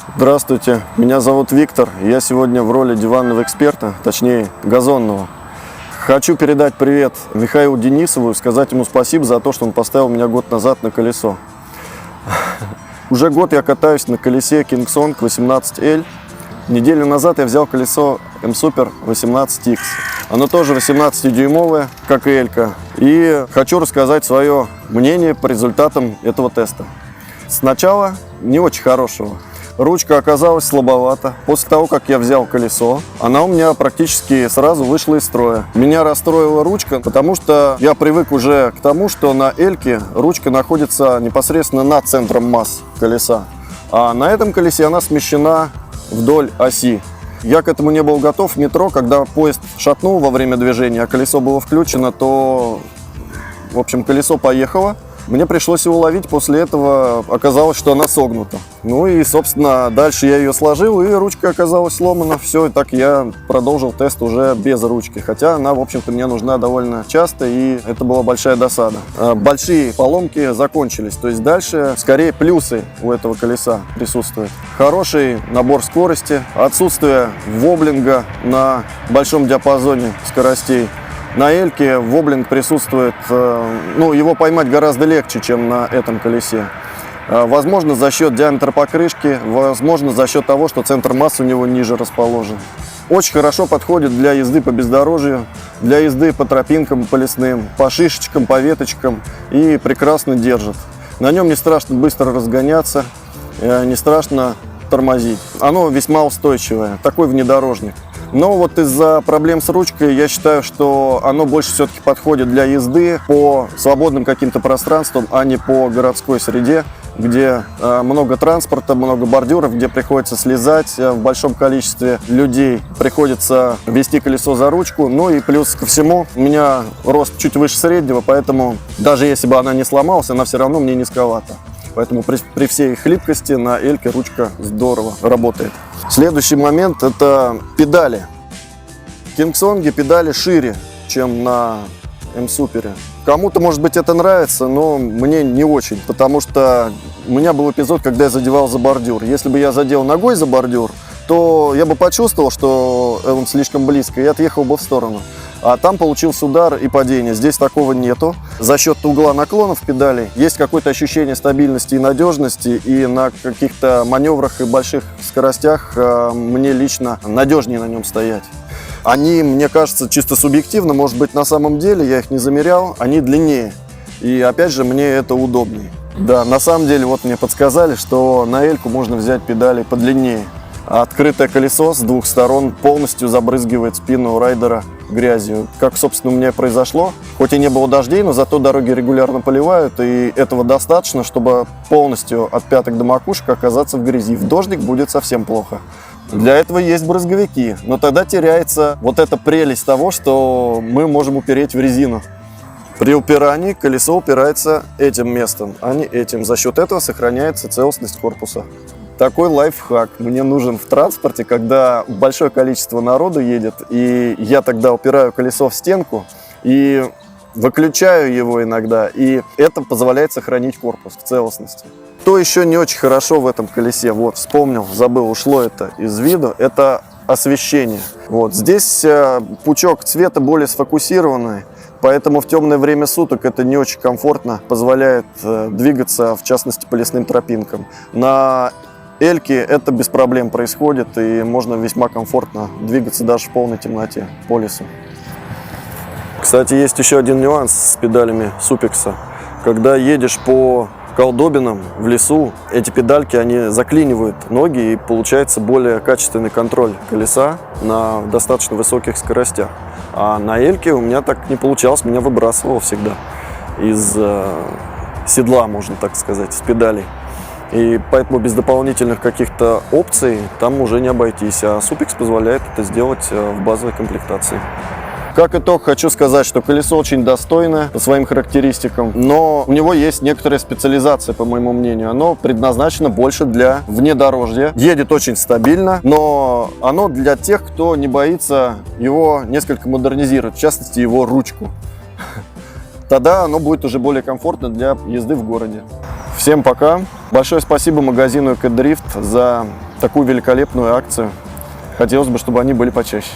Здравствуйте, меня зовут Виктор. Я сегодня в роли диванного эксперта, точнее газонного. Хочу передать привет Михаилу Денисову и сказать ему спасибо за то, что он поставил меня год назад на колесо. Уже год я катаюсь на колесе Kingsong 18L. Неделю назад я взял колесо M-Super 18X. Оно тоже 18-дюймовое, как и Элька. И хочу рассказать свое мнение по результатам этого теста. Сначала не очень хорошего. Ручка оказалась слабовата. После того, как я взял колесо, она у меня практически сразу вышла из строя. Меня расстроила ручка, потому что я привык уже к тому, что на Эльке ручка находится непосредственно над центром масс колеса. А на этом колесе она смещена вдоль оси. Я к этому не был готов в метро, когда поезд шатнул во время движения, а колесо было включено, то, в общем, колесо поехало. Мне пришлось его ловить, после этого оказалось, что она согнута. Ну и, собственно, дальше я ее сложил, и ручка оказалась сломана. Все, и так я продолжил тест уже без ручки. Хотя она, в общем-то, мне нужна довольно часто, и это была большая досада. Большие поломки закончились, то есть дальше скорее плюсы у этого колеса присутствуют. Хороший набор скорости, отсутствие воблинга на большом диапазоне скоростей. На Эльке воблинг присутствует, его поймать гораздо легче, чем на этом колесе. Возможно, за счет диаметра покрышки, возможно, за счет того, что центр массы у него ниже расположен. Очень хорошо подходит для езды по бездорожью, для езды по тропинкам, по лесным, по шишечкам, по веточкам, и прекрасно держит. На нем не страшно быстро разгоняться, не страшно тормозить. Оно весьма устойчивое, такой внедорожник. Но вот из-за проблем с ручкой я считаю, что оно больше все-таки подходит для езды по свободным каким-то пространствам, а не по городской среде, где много транспорта, много бордюров, где приходится слезать в большом количестве людей, приходится вести колесо за ручку. Ну и плюс ко всему, у меня рост чуть выше среднего, поэтому даже если бы она не сломалась, она все равно мне низковата. Поэтому при всей хлипкости на Эльке ручка здорово работает. Следующий момент – это педали. В Kingsong педали шире, чем на M-Super. Кому-то, может быть, это нравится, но мне не очень, потому что у меня был эпизод, когда я задевал за бордюр. Если бы я задел ногой за бордюр, то я бы почувствовал, что он слишком близко, и отъехал бы в сторону. А там получился удар и падение. Здесь такого нету. За счет угла наклонов педалей есть какое-то ощущение стабильности и надежности. И на каких-то маневрах и больших скоростях мне лично надежнее на нем стоять. Они, мне кажется, чисто субъективно, может быть, на самом деле, я их не замерял, они длиннее. И опять же, мне это удобнее. Да, на самом деле, вот мне подсказали, что на Эльку можно взять педали подлиннее. Открытое колесо с двух сторон полностью забрызгивает спину райдера грязью. Как, собственно, у меня и произошло. Хоть и не было дождей, но зато дороги регулярно поливают, и этого достаточно, чтобы полностью от пяток до макушек оказаться в грязи. В дождик будет совсем плохо. Для этого есть брызговики, но тогда теряется вот эта прелесть того, что мы можем упереть в резину. При упирании колесо упирается этим местом, а не этим. За счет этого сохраняется целостность корпуса. Такой лайфхак мне нужен в транспорте, когда большое количество народу едет, и я тогда упираю колесо в стенку и выключаю его иногда, и это позволяет сохранить корпус в целостности. Что еще не очень хорошо в этом колесе, вот вспомнил, забыл, ушло это из виду, это освещение. Вот здесь пучок цвета более сфокусированный, поэтому в темное время суток это не очень комфортно, позволяет двигаться, в частности, по лесным тропинкам. На Эльке это без проблем происходит, и можно весьма комфортно двигаться даже в полной темноте по лесу. Кстати, есть еще один нюанс с педалями Supix. Когда едешь по колдобинам в лесу, эти педальки, они заклинивают ноги, и получается более качественный контроль колеса на достаточно высоких скоростях. А на Эльке у меня так не получалось, меня выбрасывало всегда из седла, можно так сказать, с педалей. И поэтому без дополнительных каких-то опций там уже не обойтись. А Supix позволяет это сделать в базовой комплектации. Как итог, хочу сказать, что колесо очень достойное по своим характеристикам, но у него есть некоторая специализация, по моему мнению. Оно предназначено больше для внедорожья. Едет очень стабильно, но оно для тех, кто не боится его несколько модернизировать, в частности, его ручку. Тогда оно будет уже более комфортно для езды в городе. Всем пока. Большое спасибо магазину Экодрифт за такую великолепную акцию. Хотелось бы, чтобы они были почаще.